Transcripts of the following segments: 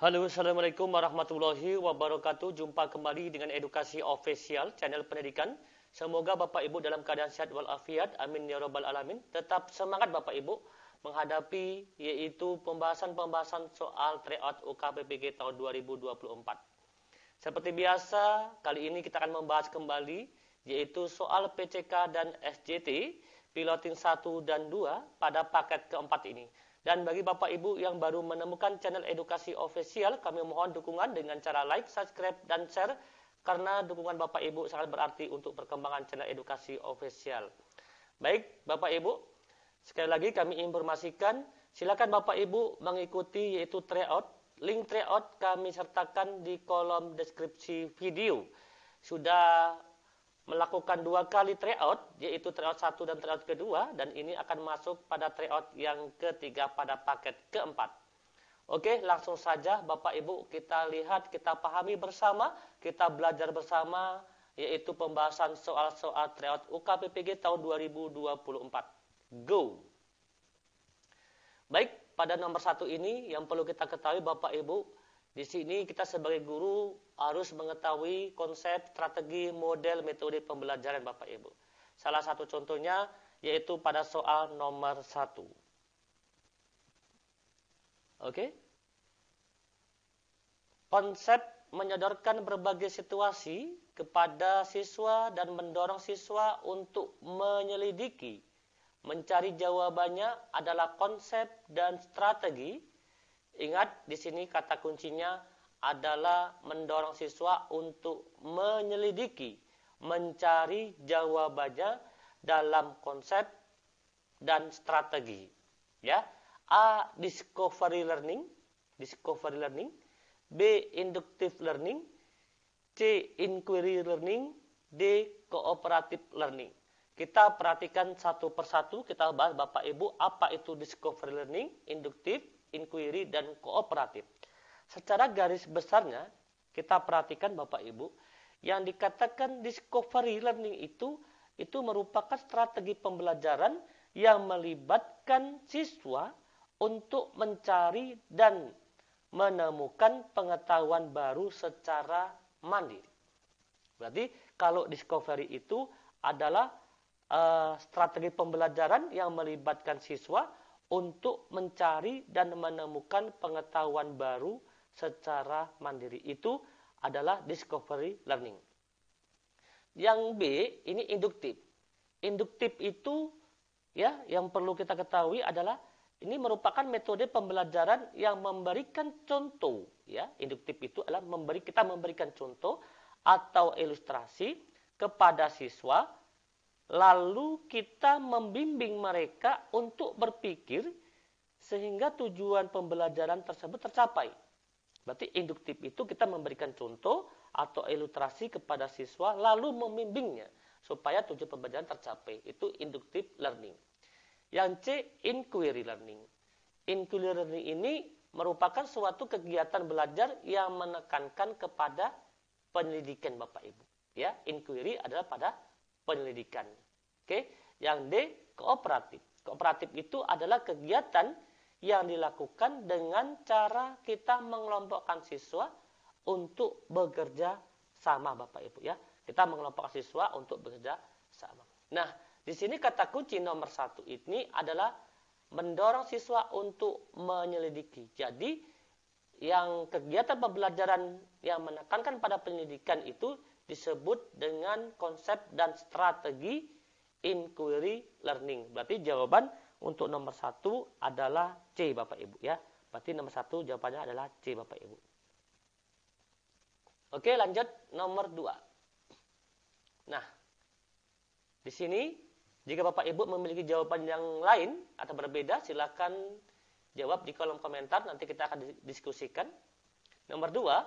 Halo, Assalamualaikum warahmatullahi wabarakatuh. Jumpa kembali dengan Edukasi Official, channel pendidikan. Semoga Bapak Ibu dalam keadaan sehat walafiat. Amin ya rabbal alamin. Tetap semangat Bapak Ibu menghadapi yaitu pembahasan-pembahasan soal tryout UKPPG tahun 2024. Seperti biasa, kali ini kita akan membahas kembali yaitu soal PCK dan SJT, piloting 1 dan 2 pada paket keempat ini. Dan bagi Bapak Ibu yang baru menemukan channel Edukasi Official, kami mohon dukungan dengan cara like, subscribe, dan share, karena dukungan Bapak Ibu sangat berarti untuk perkembangan channel Edukasi Official. Baik, Bapak Ibu, sekali lagi kami informasikan, silakan Bapak Ibu mengikuti yaitu tryout. Link tryout kami sertakan di kolom deskripsi video. Sudah melakukan 2 kali tryout, yaitu tryout 1 dan tryout kedua, dan ini akan masuk pada tryout yang ketiga pada paket keempat. Oke, langsung saja Bapak Ibu kita lihat, kita pahami bersama, kita belajar bersama, yaitu pembahasan soal-soal tryout UKPPG tahun 2024. Go! Baik, pada nomor 1 ini yang perlu kita ketahui Bapak Ibu, di sini kita sebagai guru harus mengetahui konsep, strategi, model, metode pembelajaran Bapak Ibu. Salah satu contohnya yaitu pada soal nomor 1. Oke. Konsep menyodorkan berbagai situasi kepada siswa dan mendorong siswa untuk menyelidiki, mencari jawabannya adalah konsep dan strategi. Ingat, di sini kata kuncinya adalah mendorong siswa untuk menyelidiki, mencari jawabannya dalam konsep dan strategi. Ya, A. Discovery learning, B. Inductive learning, C. Inquiry learning, D. Cooperative learning. Kita perhatikan satu persatu, kita bahas Bapak Ibu apa itu discovery learning, inductive, inquiry, dan kooperatif. Secara garis besarnya, kita perhatikan Bapak Ibu, yang dikatakan discovery learning itu merupakan strategi pembelajaran yang melibatkan siswa untuk mencari dan menemukan pengetahuan baru secara mandiri. Berarti kalau discovery itu adalah strategi pembelajaran yang melibatkan siswa untuk mencari dan menemukan pengetahuan baru secara mandiri. Itu adalah discovery learning. Yang B, ini induktif. Induktif itu ya yang perlu kita ketahui adalah ini merupakan metode pembelajaran yang memberikan contoh, ya. Induktif itu adalah kita memberikan contoh atau ilustrasi kepada siswa, lalu kita membimbing mereka untuk berpikir sehingga tujuan pembelajaran tersebut tercapai. Berarti induktif itu kita memberikan contoh atau ilustrasi kepada siswa lalu membimbingnya supaya tujuan pembelajaran tercapai. Itu inductive learning. Yang C, inquiry learning. Inquiry learning ini merupakan suatu kegiatan belajar yang menekankan kepada penyelidikan Bapak Ibu. Ya, inquiry adalah pada penyelidikan. Oke, yang D, kooperatif. Kooperatif itu adalah kegiatan yang dilakukan dengan cara kita mengelompokkan siswa untuk bekerja sama Bapak Ibu, ya. Kita mengelompokkan siswa untuk bekerja sama. Nah, di sini kata kunci nomor 1 ini adalah mendorong siswa untuk menyelidiki. Jadi, yang kegiatan pembelajaran yang menekankan pada penyelidikan itu disebut dengan konsep dan strategi inquiry learning. Berarti jawaban untuk nomor 1 adalah C Bapak Ibu, ya. Berarti nomor 1 jawabannya adalah C Bapak Ibu. Oke, lanjut nomor 2. Nah, di sini jika Bapak Ibu memiliki jawaban yang lain atau berbeda, silakan jawab di kolom komentar, nanti kita akan diskusikan. Nomor 2,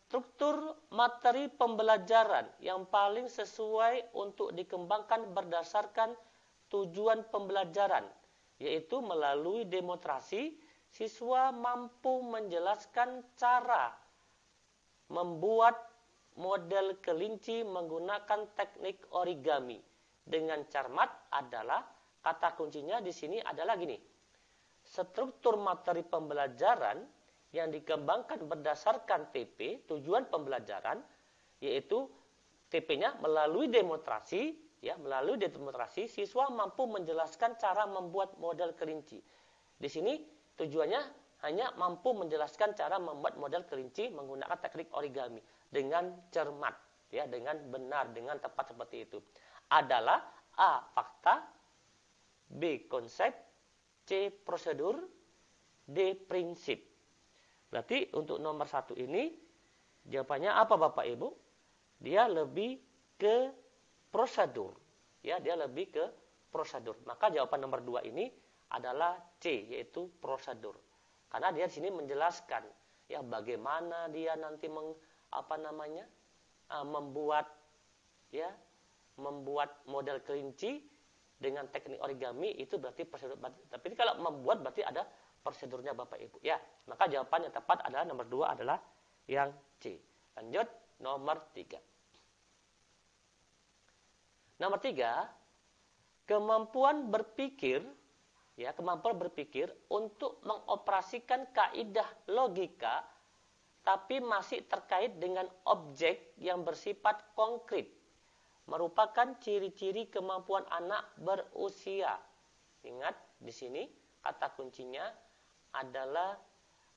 struktur materi pembelajaran yang paling sesuai untuk dikembangkan berdasarkan tujuan pembelajaran, yaitu melalui demonstrasi, siswa mampu menjelaskan cara membuat model kelinci menggunakan teknik origami dengan cermat adalah, kata kuncinya di sini adalah gini. Struktur materi pembelajaran yang dikembangkan berdasarkan TP, tujuan pembelajaran, yaitu TP-nya melalui demonstrasi, ya, melalui demonstrasi siswa mampu menjelaskan cara membuat model kelinci. Di sini tujuannya hanya mampu menjelaskan cara membuat model kelinci menggunakan teknik origami dengan cermat, ya, dengan benar, dengan tepat seperti itu. Adalah A. Fakta, B. Konsep, C. Prosedur, D. Prinsip. Berarti untuk nomor 1 ini jawabannya apa Bapak Ibu? Dia lebih ke prosedur. Ya, dia lebih ke prosedur. Maka jawaban nomor 2 ini adalah C, yaitu prosedur. Karena dia di sini menjelaskan ya bagaimana dia nanti membuat model kelinci dengan teknik origami, itu berarti prosedur. Tapi kalau membuat berarti ada prosedurnya Bapak Ibu. Ya, maka jawaban yang tepat adalah nomor 2 adalah yang C. Lanjut nomor 3. Nomor 3, kemampuan berpikir, ya, kemampuan berpikir untuk mengoperasikan kaidah logika tapi masih terkait dengan objek yang bersifat konkret merupakan ciri-ciri kemampuan anak berusia. Ingat, di sini kata kuncinya adalah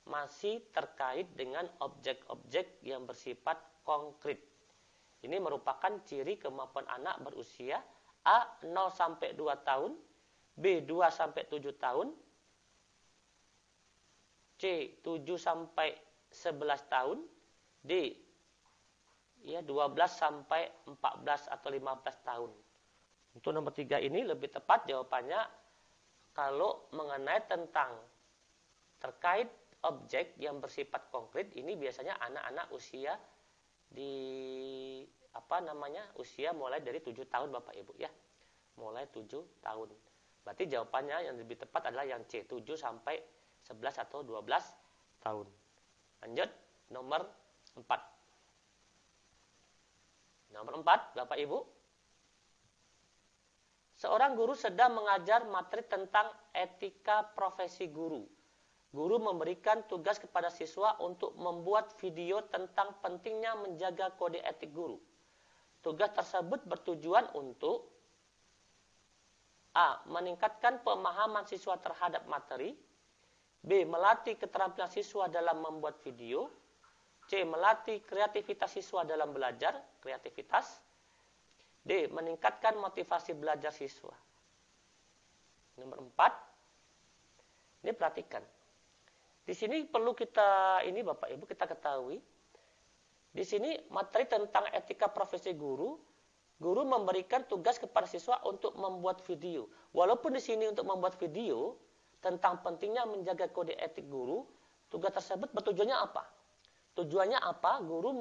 masih terkait dengan objek-objek yang bersifat konkret. Ini merupakan ciri kemampuan anak berusia A. 0-2 tahun, B. 2-7 tahun, C. 7-11 tahun, D. 12-14 atau 15 tahun. Untuk nomor 3 ini lebih tepat jawabannya kalau mengenai tentang terkait objek yang bersifat konkret, ini biasanya anak-anak usia usia mulai dari 7 tahun Bapak Ibu, ya. Mulai 7 tahun. Berarti jawabannya yang lebih tepat adalah yang C, 7-11 atau 12 tahun. Lanjut nomor 4. Nomor 4, Bapak Ibu. Seorang guru sedang mengajar materi tentang etika profesi guru. Guru memberikan tugas kepada siswa untuk membuat video tentang pentingnya menjaga kode etik guru. Tugas tersebut bertujuan untuk A. Meningkatkan pemahaman siswa terhadap materi, B. Melatih keterampilan siswa dalam membuat video, C. Melatih kreativitas siswa dalam belajar, kreativitas, D. Meningkatkan motivasi belajar siswa. Nomor 4, ini perhatikan. Di sini perlu kita, ini Bapak Ibu kita ketahui, di sini materi tentang etika profesi guru, guru memberikan tugas kepada siswa untuk membuat video. Walaupun di sini untuk membuat video tentang pentingnya menjaga kode etik guru, tugas tersebut bertujuannya apa? Tujuannya apa? Guru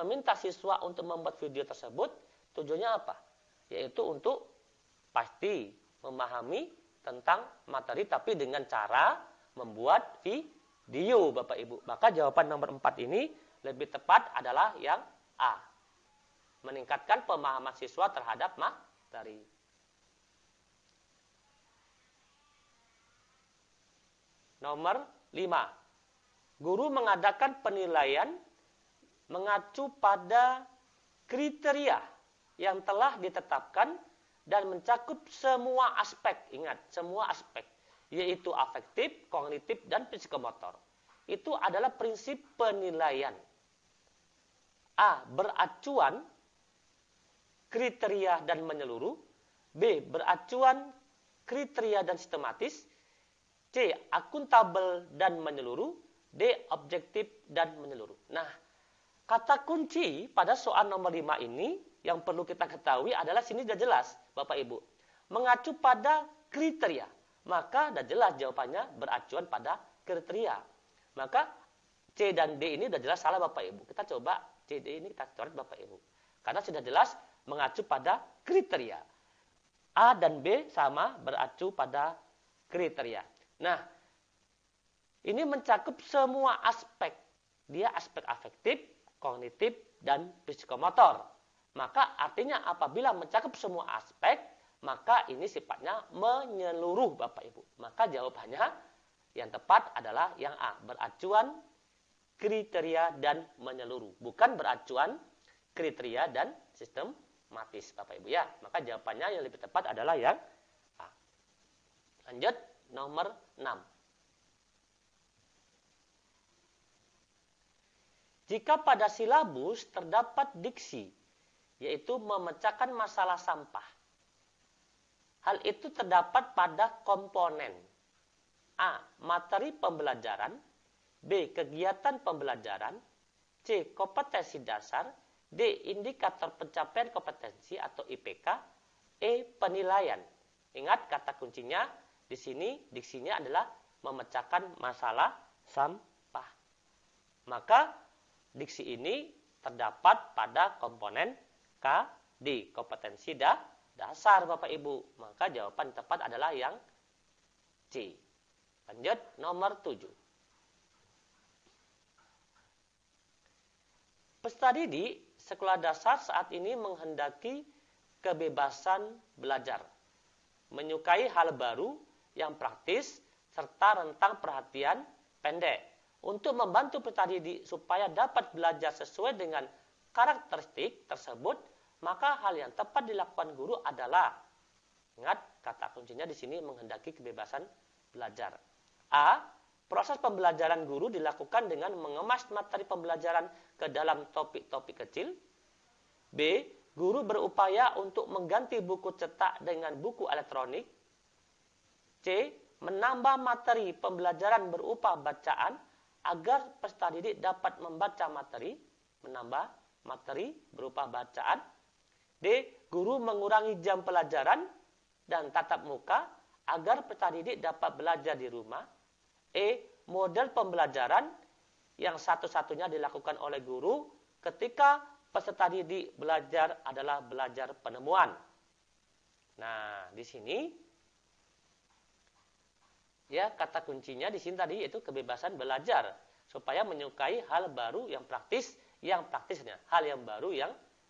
meminta siswa untuk membuat video tersebut, tujuannya apa? Yaitu untuk pasti memahami tentang materi tapi dengan cara membuat video Bapak Ibu. Maka jawaban nomor 4 ini lebih tepat adalah yang A. Meningkatkan pemahaman siswa terhadap materi. Nomor 5. Guru mengadakan penilaian mengacu pada kriteria yang telah ditetapkan dan mencakup semua aspek. Ingat, semua aspek. Yaitu afektif, kognitif, dan psikomotor. Itu adalah prinsip penilaian. A. Beracuan, kriteria dan menyeluruh. B. Beracuan, kriteria dan sistematis. C. Akuntabel dan menyeluruh. D. Objektif dan menyeluruh. Nah, kata kunci pada soal nomor 5 ini yang perlu kita ketahui adalah sini sudah jelas, Bapak Ibu. Mengacu pada kriteria. Maka sudah jelas jawabannya beracuan pada kriteria. Maka C dan D ini sudah jelas salah Bapak Ibu. Kita coba C, D ini kita coret Bapak Ibu. Karena sudah jelas mengacu pada kriteria. A dan B sama beracu pada kriteria. Nah, ini mencakup semua aspek. Dia aspek afektif, kognitif, dan psikomotor. Maka artinya apabila mencakup semua aspek, maka ini sifatnya menyeluruh Bapak Ibu. Maka jawabannya Yang tepat adalah yang A, beracuan, kriteria, dan menyeluruh. Bukan beracuan, kriteria, dan sistematis, Bapak Ibu ya. Maka jawabannya yang lebih tepat adalah yang A. Lanjut, nomor 6. Jika pada silabus terdapat diksi, yaitu memecahkan masalah sampah, hal itu terdapat pada komponen A. Materi pembelajaran, B. Kegiatan pembelajaran, C. Kompetensi dasar, D. Indikator pencapaian kompetensi atau IPK, E. Penilaian. Ingat kata kuncinya di sini diksinya adalah memecahkan masalah sampah. Maka diksi ini terdapat pada komponen K, D. Kompetensi dasar Bapak Ibu. Maka jawaban tepat adalah yang C. Lanjut nomor 7. Peserta didik sekolah dasar saat ini menghendaki kebebasan belajar, menyukai hal baru yang praktis, serta rentang perhatian pendek. Untuk membantu peserta didik supaya dapat belajar sesuai dengan karakteristik tersebut, maka hal yang tepat dilakukan guru adalah, ingat kata kuncinya di sini menghendaki kebebasan belajar. A. Proses pembelajaran guru dilakukan dengan mengemas materi pembelajaran ke dalam topik-topik kecil. B. Guru berupaya untuk mengganti buku cetak dengan buku elektronik. C. Menambah materi pembelajaran berupa bacaan agar peserta didik dapat membaca materi. Menambah materi berupa bacaan. D. Guru mengurangi jam pelajaran dan tatap muka agar peserta didik dapat belajar di rumah. E. Model pembelajaran yang satu-satunya dilakukan oleh guru ketika peserta didik belajar adalah belajar penemuan. Nah, di sini ya kata kuncinya di sini tadi yaitu kebebasan belajar supaya menyukai hal baru yang praktisnya, hal yang baru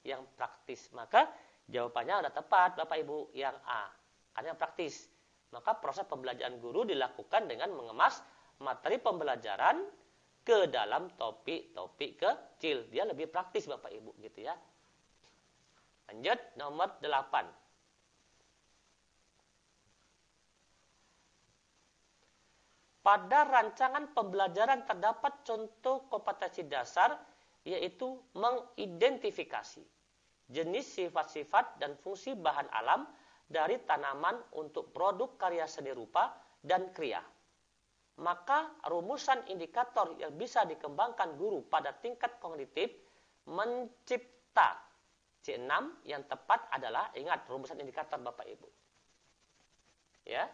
yang praktis. Maka jawabannya sudah tepat Bapak Ibu yang A, karena yang praktis. Maka proses pembelajaran guru dilakukan dengan mengemas materi pembelajaran ke dalam topik-topik kecil. Dia lebih praktis Bapak Ibu gitu ya. Lanjut nomor 8. Pada rancangan pembelajaran terdapat contoh kompetensi dasar, yaitu mengidentifikasi jenis sifat-sifat dan fungsi bahan alam dari tanaman untuk produk karya seni rupa dan kriya. Maka rumusan indikator yang bisa dikembangkan guru pada tingkat kognitif mencipta. C6 yang tepat adalah, ingat rumusan indikator Bapak Ibu. Ya.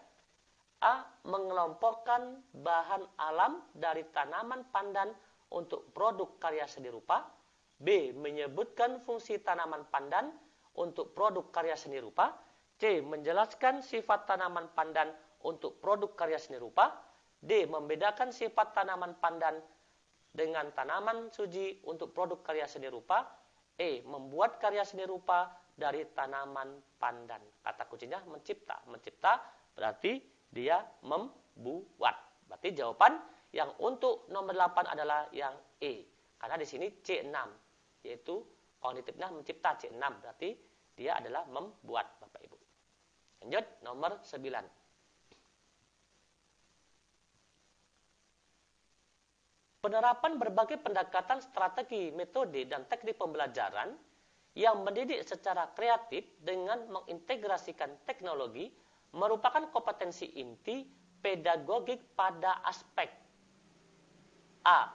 A. Mengelompokkan bahan alam dari tanaman pandan untuk produk karya seni rupa. B. Menyebutkan fungsi tanaman pandan untuk produk karya seni rupa. C. Menjelaskan sifat tanaman pandan untuk produk karya seni rupa. D. Membedakan sifat tanaman pandan dengan tanaman suji untuk produk karya seni rupa. E. Membuat karya seni rupa dari tanaman pandan. Kata kuncinya mencipta. Mencipta berarti dia membuat. Berarti jawaban yang untuk nomor 8 adalah yang E. Karena di sini C6 yaitu kognitifnya mencipta C6 berarti dia adalah membuat Bapak Ibu. Lanjut nomor 9. Penerapan berbagai pendekatan strategi, metode, dan teknik pembelajaran yang mendidik secara kreatif dengan mengintegrasikan teknologi merupakan kompetensi inti pedagogik pada aspek A.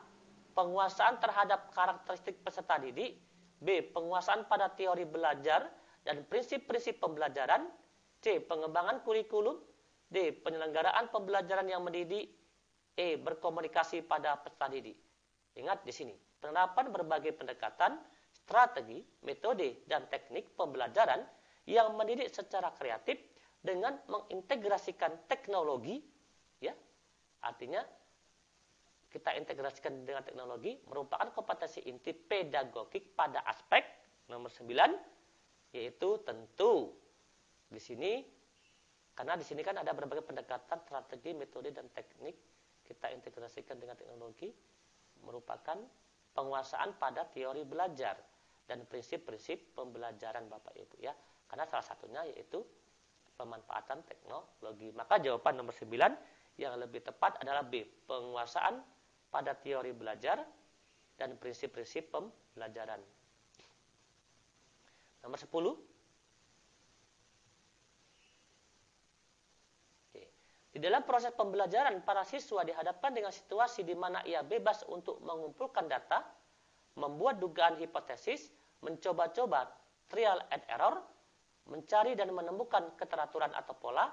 Penguasaan terhadap karakteristik peserta didik. B. Penguasaan pada teori belajar dan prinsip-prinsip pembelajaran. C. Pengembangan kurikulum. D. Penyelenggaraan pembelajaran yang mendidik. E. Berkomunikasi pada peserta didik. Ingat di sini, penerapan berbagai pendekatan, strategi, metode, dan teknik pembelajaran yang mendidik secara kreatif dengan mengintegrasikan teknologi, ya, artinya kita integrasikan dengan teknologi merupakan kompetensi inti pedagogik pada aspek nomor 9, yaitu tentu di sini karena di sini kan ada berbagai pendekatan, strategi, metode, dan teknik kita integrasikan dengan teknologi, merupakan penguasaan pada teori belajar dan prinsip-prinsip pembelajaran Bapak Ibu ya. Karena salah satunya yaitu pemanfaatan teknologi. Maka jawaban nomor 9 yang lebih tepat adalah B, penguasaan pada teori belajar dan prinsip-prinsip pembelajaran. Nomor 10. Di dalam proses pembelajaran, para siswa dihadapkan dengan situasi di mana ia bebas untuk mengumpulkan data, membuat dugaan hipotesis, mencoba-coba trial and error, mencari dan menemukan keteraturan atau pola,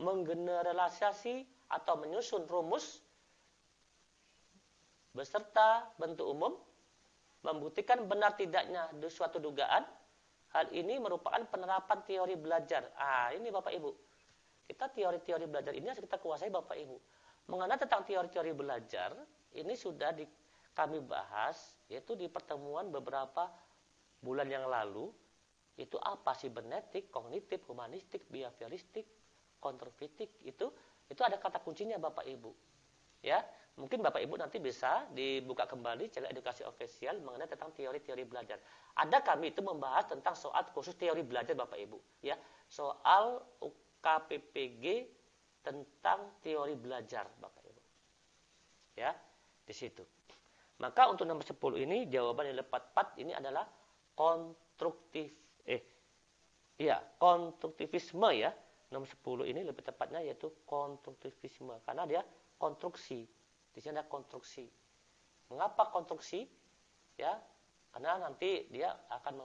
menggeneralisasi atau menyusun rumus, beserta bentuk umum, membuktikan benar tidaknya suatu dugaan. Hal ini merupakan penerapan teori belajar. Ini Bapak Ibu. Kita teori-teori belajar ini harus kita kuasai Bapak Ibu. Mengenai tentang teori-teori belajar, ini sudah kami bahas, yaitu di pertemuan beberapa bulan yang lalu, itu apa sibernetik, kognitif, humanistik, behavioristik, konstruktif, itu ada kata kuncinya Bapak Ibu. Ya, mungkin Bapak Ibu nanti bisa dibuka kembali channel edukasi official mengenai tentang teori-teori belajar. Ada kami itu membahas tentang soal khusus teori belajar Bapak Ibu, ya. Soal KPPG tentang teori belajar Bapak Ibu. Ya, di situ. Maka untuk nomor 10 ini jawaban yang tepat ini adalah konstruktivisme ya. Nomor 10 ini lebih tepatnya yaitu konstruktivisme karena dia konstruksi. Di sini ada konstruksi. Mengapa konstruksi? Ya, karena nanti dia akan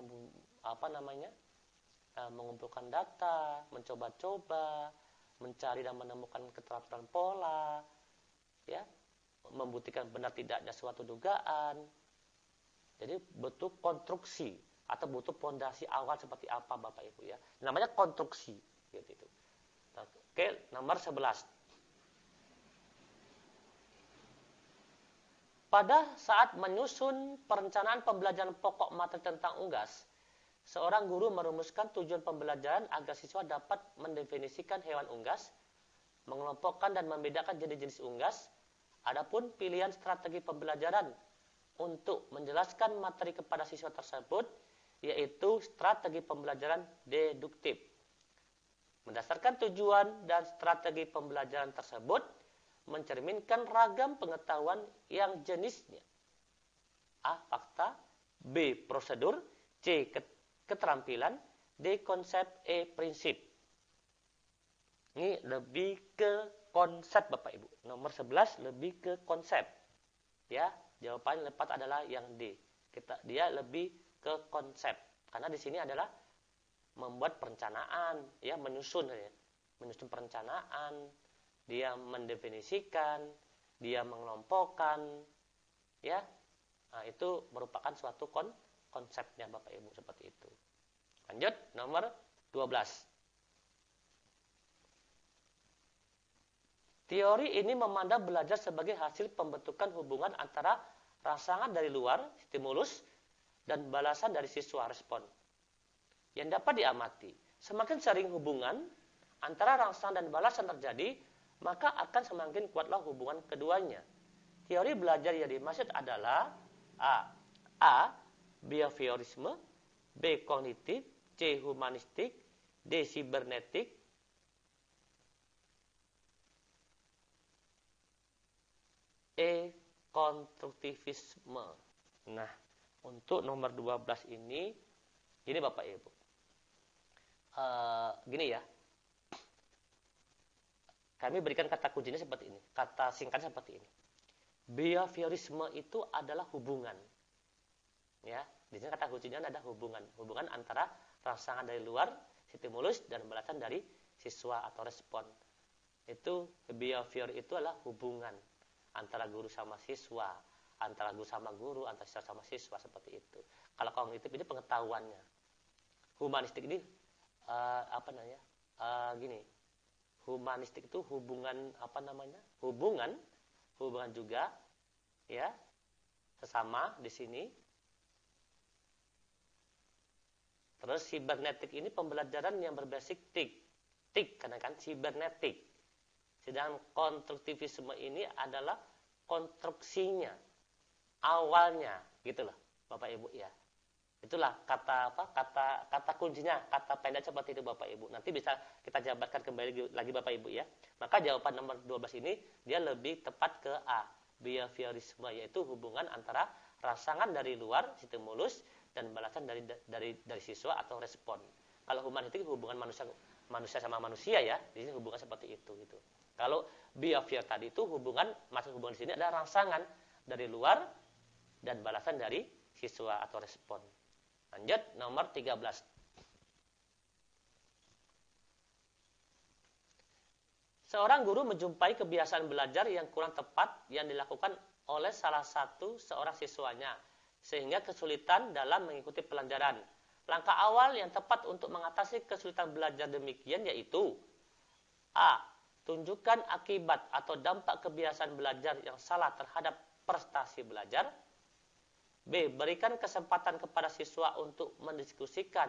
mengumpulkan data, mencoba-coba, mencari dan menemukan keteraturan pola, ya, membuktikan benar tidaknya suatu dugaan. Jadi butuh konstruksi atau butuh fondasi awal seperti apa Bapak Ibu ya. Namanya konstruksi gitu. Oke, nomor 11. Pada saat menyusun perencanaan pembelajaran pokok materi tentang unggas, seorang guru merumuskan tujuan pembelajaran agar siswa dapat mendefinisikan hewan unggas, mengelompokkan dan membedakan jenis-jenis unggas. Adapun pilihan strategi pembelajaran untuk menjelaskan materi kepada siswa tersebut, yaitu strategi pembelajaran deduktif. Berdasarkan tujuan dan strategi pembelajaran tersebut, mencerminkan ragam pengetahuan yang jenisnya A. Fakta, B. Prosedur, C. Keterampilan, D. Konsep, E. Prinsip. Ini lebih ke konsep Bapak Ibu. Nomor 11 lebih ke konsep. Ya, jawaban yang tepat adalah yang D. Dia lebih ke konsep. Karena di sini adalah membuat perencanaan, ya, menyusun perencanaan, dia mendefinisikan, dia mengelompokkan, ya. Nah, itu merupakan suatu konsepnya Bapak Ibu seperti itu. Lanjut, nomor 12. Teori ini memandang belajar sebagai hasil pembentukan hubungan antara rangsangan dari luar, stimulus, dan balasan dari siswa, respon. Yang dapat diamati, semakin sering hubungan antara rangsangan dan balasan terjadi, maka akan semakin kuatlah hubungan keduanya. Teori belajar yang dimaksud adalah A. Behaviorisme, B. Kognitif, C. Humanistik, D. Sibernetik, E. Konstruktivisme. Nah, untuk nomor 12 ini Bapak Ibu. Gini ya. Kami berikan kata kuncinya seperti ini. Kata singkatnya seperti ini. Behaviorisme itu adalah hubungan. Ya, di sini kata kuncinya ada hubungan. Hubungan antara rangsangan dari luar, stimulus, dan balasan dari siswa atau respon. Itu behavior itu adalah hubungan antara guru sama siswa, antara guru sama guru, antara siswa sama siswa, seperti itu. Kalau kognitif ini pengetahuannya. Humanistik ini gini. Humanistik itu hubungan hubungan juga, ya, sesama di sini. Terus sibernetik ini pembelajaran yang berbasis TIK karena kan sibernetik. Sedangkan konstruktivisme ini adalah konstruksinya, awalnya, gitu loh, Bapak Ibu ya. Itulah kata kuncinya, kata pendek seperti itu Bapak Ibu. Nanti bisa kita jabarkan kembali lagi Bapak Ibu ya. Maka jawaban nomor 12 ini dia lebih tepat ke A, behaviorisme, yaitu hubungan antara rangsangan dari luar stimulus dan balasan dari siswa atau respon. Kalau humanistik hubungan manusia sama manusia ya, di sini hubungan seperti itu gitu. Kalau behavior tadi itu masuk hubungan di sini ada rangsangan dari luar dan balasan dari siswa atau respon. Lanjut nomor 13. Seorang guru menjumpai kebiasaan belajar yang kurang tepat yang dilakukan oleh salah satu seorang siswanya sehingga kesulitan dalam mengikuti pelajaran. Langkah awal yang tepat untuk mengatasi kesulitan belajar demikian yaitu A. Tunjukkan akibat atau dampak kebiasaan belajar yang salah terhadap prestasi belajar. B. Berikan kesempatan kepada siswa untuk mendiskusikan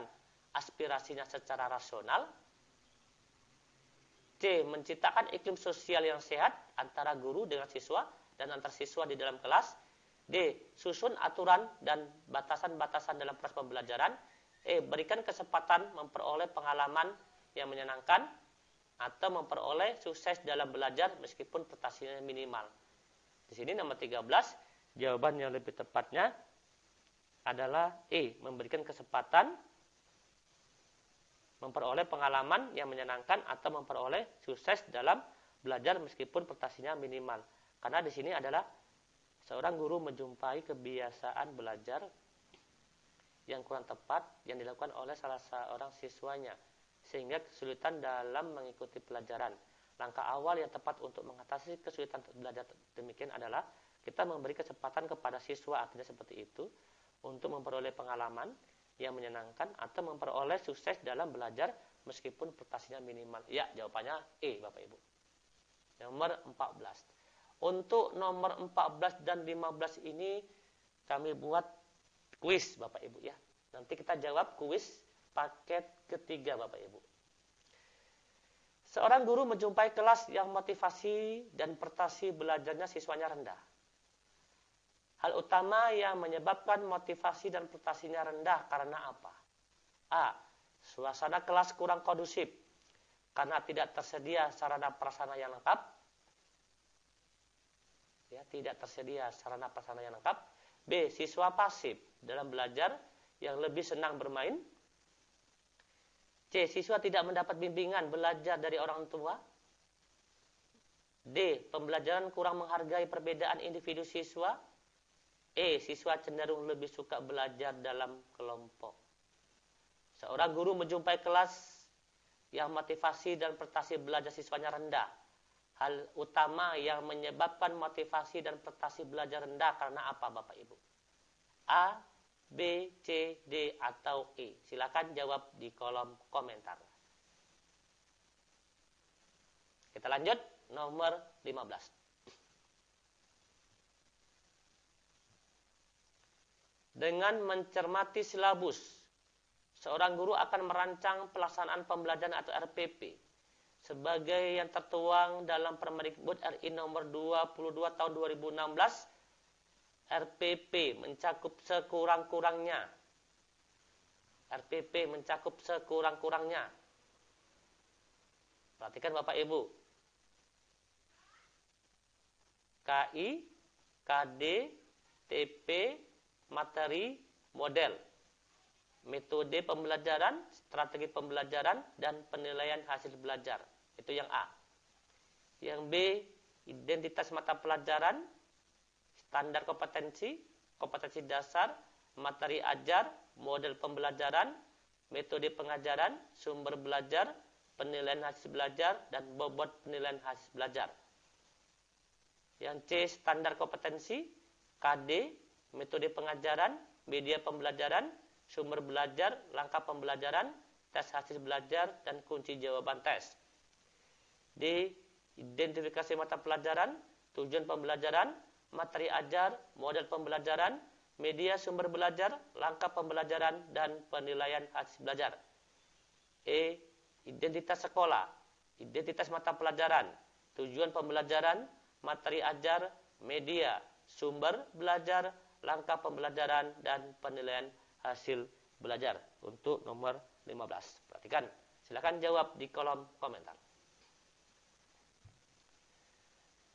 aspirasinya secara rasional. C. Menciptakan iklim sosial yang sehat antara guru dengan siswa dan antar siswa di dalam kelas. D. Susun aturan dan batasan-batasan dalam proses pembelajaran. E. Berikan kesempatan memperoleh pengalaman yang menyenangkan atau memperoleh sukses dalam belajar meskipun prestasinya minimal. Di sini nomor 13, jawaban yang lebih tepatnya adalah E. Memberikan kesempatan memperoleh pengalaman yang menyenangkan atau memperoleh sukses dalam belajar meskipun prestasinya minimal. Karena di sini adalah seorang guru menjumpai kebiasaan belajar yang kurang tepat yang dilakukan oleh salah seorang siswanya sehingga kesulitan dalam mengikuti pelajaran. Langkah awal yang tepat untuk mengatasi kesulitan belajar demikian adalah kita memberi kesempatan kepada siswa, artinya seperti itu, untuk memperoleh pengalaman yang menyenangkan atau memperoleh sukses dalam belajar meskipun prestasinya minimal. Ya, jawabannya E, Bapak Ibu. Nomor 14. Untuk nomor 14 dan 15 ini kami buat kuis Bapak Ibu ya. Nanti kita jawab kuis paket ketiga Bapak Ibu. Seorang guru menjumpai kelas yang motivasi dan prestasi belajarnya siswanya rendah. Hal utama yang menyebabkan motivasi dan prestasinya rendah karena apa? A. Suasana kelas kurang kondusif karena tidak tersedia sarana prasarana yang lengkap. Ya, tidak tersedia sarana prasarana yang lengkap. B. Siswa pasif dalam belajar yang lebih senang bermain. C. Siswa tidak mendapat bimbingan belajar dari orang tua. D. Pembelajaran kurang menghargai perbedaan individu siswa. E. Siswa cenderung lebih suka belajar dalam kelompok. Seorang guru menjumpai kelas yang motivasi dan prestasi belajar siswanya rendah. Hal utama yang menyebabkan motivasi dan prestasi belajar rendah karena apa Bapak Ibu? A, B, C, D, atau E. Silakan jawab di kolom komentar. Kita lanjut nomor 15. Dengan mencermati silabus, seorang guru akan merancang pelaksanaan pembelajaran atau RPP sebagai yang tertuang dalam Permendikbud RI nomor 22 tahun 2016. RPP mencakup sekurang-kurangnya. RPP mencakup sekurang-kurangnya. Perhatikan Bapak Ibu. KI, KD, TP, materi, model. Metode pembelajaran, strategi pembelajaran, dan penilaian hasil belajar. Itu yang A. Yang B, identitas mata pelajaran, standar kompetensi, kompetensi dasar, materi ajar, model pembelajaran, metode pengajaran, sumber belajar, penilaian hasil belajar, dan bobot penilaian hasil belajar. Yang C, standar kompetensi, KD, metode pengajaran, media pembelajaran, sumber belajar, langkah pembelajaran, tes hasil belajar, dan kunci jawaban tes. D, identifikasi mata pelajaran, tujuan pembelajaran, materi ajar, model pembelajaran, media sumber belajar, langkah pembelajaran, dan penilaian hasil belajar. E, identitas sekolah, identitas mata pelajaran, tujuan pembelajaran, materi ajar, media, sumber belajar, langkah pembelajaran, dan penilaian hasil belajar. Untuk nomor 15. Perhatikan, silakan jawab di kolom komentar.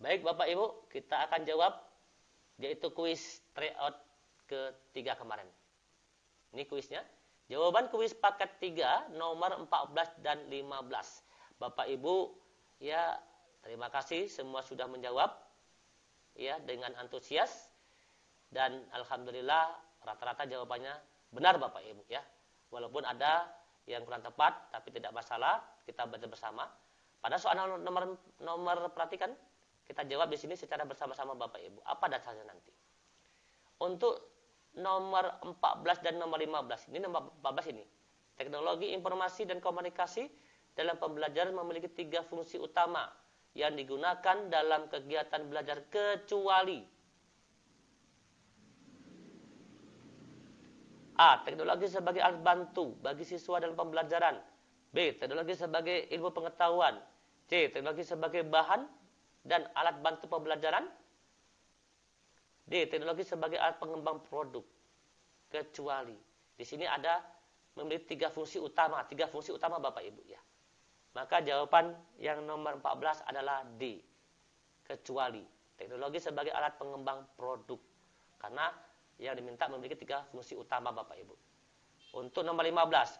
Baik Bapak Ibu, kita akan jawab, yaitu kuis tryout ketiga kemarin. Ini kuisnya. Jawaban kuis paket 3 nomor 14 dan 15. Bapak Ibu, ya terima kasih semua sudah menjawab ya dengan antusias, dan alhamdulillah rata-rata jawabannya benar Bapak Ibu ya. Walaupun ada yang kurang tepat, tapi tidak masalah, kita belajar bersama. Pada soal nomor perhatikan, kita jawab di sini secara bersama-sama Bapak Ibu. Apa dasarnya nanti? Untuk nomor 14 dan nomor 15. Ini nomor 14 ini. Teknologi informasi dan komunikasi dalam pembelajaran memiliki 3 fungsi utama yang digunakan dalam kegiatan belajar kecuali A. Teknologi sebagai alat bantu bagi siswa dalam pembelajaran. B. Teknologi sebagai ilmu pengetahuan. C. Teknologi sebagai bahan dan alat bantu pembelajaran. D. Teknologi sebagai alat pengembang produk. Kecuali. Di sini ada memiliki 3 fungsi utama. 3 fungsi utama Bapak Ibu ya. Maka jawaban yang nomor 14 adalah D. Kecuali. Teknologi sebagai alat pengembang produk. Karena yang diminta memiliki 3 fungsi utama Bapak Ibu. Untuk nomor 15.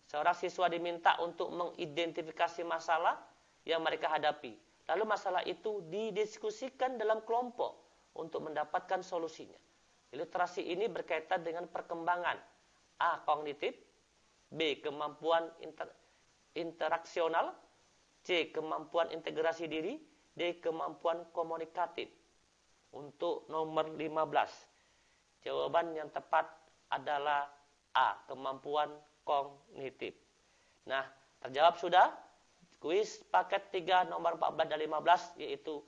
Seorang siswa diminta untuk mengidentifikasi masalah yang mereka hadapi. Lalu masalah itu didiskusikan dalam kelompok untuk mendapatkan solusinya. Ilustrasi ini berkaitan dengan perkembangan A. Kognitif, B. Kemampuan interaksional, C. Kemampuan integrasi diri, D. Kemampuan komunikatif. Untuk nomor 15, jawaban yang tepat adalah A. Kemampuan kognitif. Nah, terjawab sudah kuis paket 3 nomor 14 dan 15, yaitu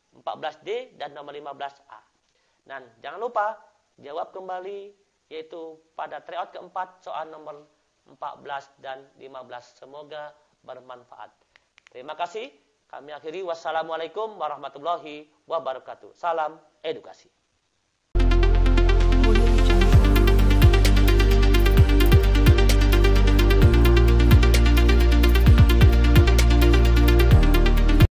14D dan nomor 15A. Dan jangan lupa jawab kembali, yaitu pada tryout keempat soal nomor 14 dan 15. Semoga bermanfaat. Terima kasih. Kami akhiri. Wassalamualaikum warahmatullahi wabarakatuh. Salam edukasi.